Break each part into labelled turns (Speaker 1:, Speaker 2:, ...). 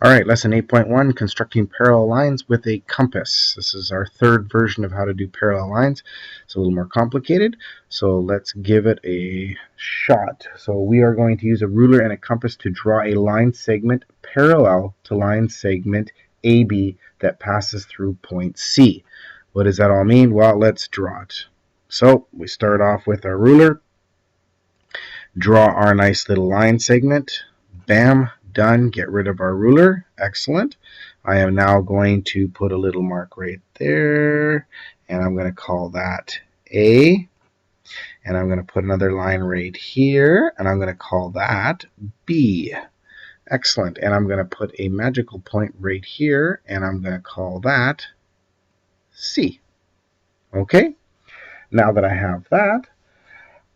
Speaker 1: All right, lesson 8.1, constructing parallel lines with a compass. This is our third version of how to do parallel lines. It's a little more complicated, so let's give it a shot. So we are going to use a ruler and a compass to draw a line segment parallel to line segment AB that passes through point C. What does that all mean? Well, let's draw it. So we start off with our ruler, draw our nice little line segment, bam, done. Get rid of our ruler. Excellent. I am now going to put a little mark right there, and I'm going to call that A. And I'm going to put another line right here, and I'm going to call that B. Excellent. And I'm going to put a magical point right here, and I'm going to call that C. Okay? Now that I have that,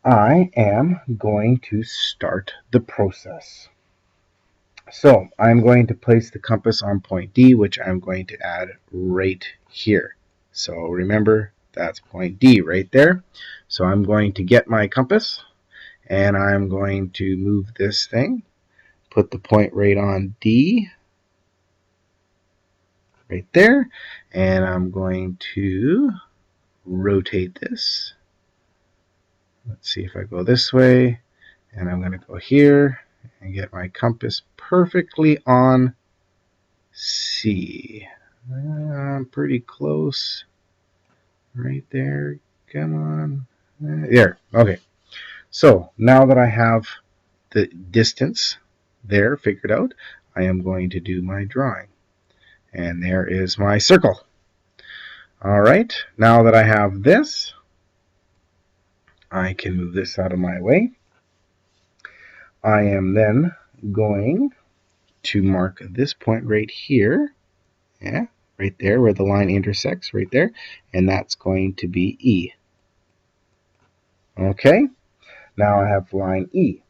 Speaker 1: I am going to start the process. So I'm going to place the compass on point D, which I'm going to add right here. So remember, that's point D right there. So I'm going to get my compass, and I'm going to move this thing, put the point right on D, right there, and I'm going to rotate this. Let's see if I go this way, and I'm going to go here and get my compass perfectly on C. I'm pretty close. Right there. Come on. There. Okay. So now that I have the distance there figured out, I am going to do my drawing. And there is my circle. All right. Now that I have this, I can move this out of my way. I am then going to mark this point right here. Yeah, right there where the line intersects, right there. And that's going to be E. Okay, now I have line E.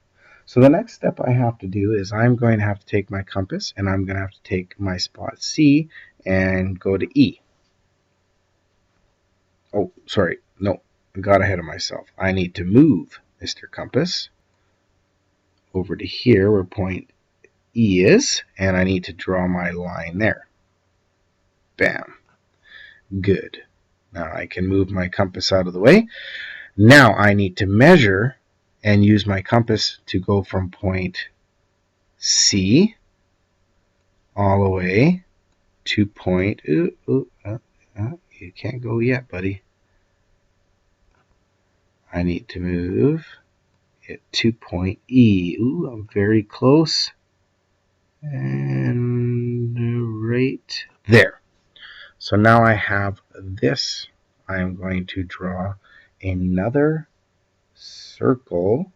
Speaker 1: So the next step I have to do is I'm going to have to take my compass, and I'm going to have to take my spot C and go to E. Oh, sorry. No, I got ahead of myself. I need to move Mr. Compass over to here where point E is, and I need to draw my line there. Bam. Good. Now I can move my compass out of the way. Now I need to measure and use my compass to go from point C all the way to point, you can't go yet, buddy. I need to move it to point E. Ooh, I'm very close. And right there. So now I have this. I am going to draw another circle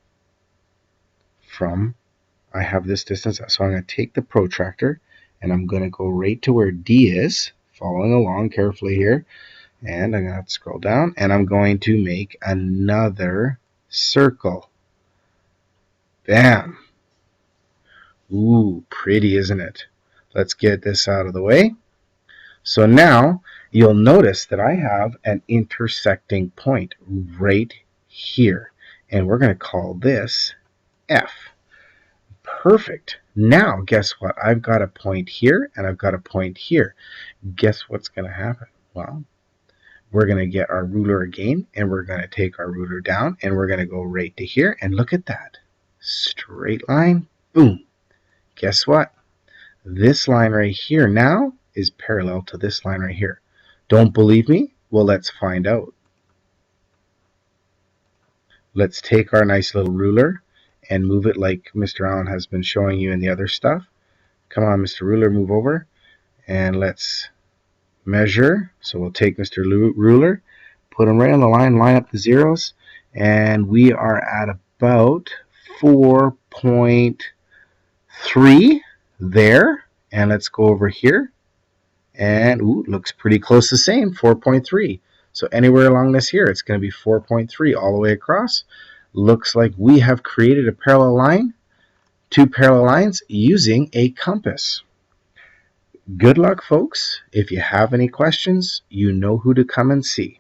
Speaker 1: from, I have this distance, so I'm going to take the protractor and I'm going to go right to where D is, following along carefully here, and I'm going to have to scroll down, and I'm going to make another circle. Bam! Ooh, pretty, isn't it? Let's get this out of the way. So now you'll notice that I have an intersecting point right here, and we're going to call this F. Perfect. Now, guess what? I've got a point here, and I've got a point here. Guess what's going to happen? Well, we're going to get our ruler again, and we're going to take our ruler down, and we're going to go right to here, and look at that. Straight line, boom. Guess what? This line right here now is parallel to this line right here. Don't believe me? Well, let's find out. Let's take our nice little ruler and move it like Mr. Allen has been showing you in the other stuff. Come on, Mr. Ruler, move over, and let's measure. So we'll take Mr. Ruler, put him right on the line, line up the zeros, and we are at about 4.3 there. And let's go over here, and ooh, looks pretty close the same, 4.3. So anywhere along this here, it's going to be 4.3 all the way across. Looks like we have created a parallel line, two parallel lines using a compass. Good luck, folks. If you have any questions, you know who to come and see.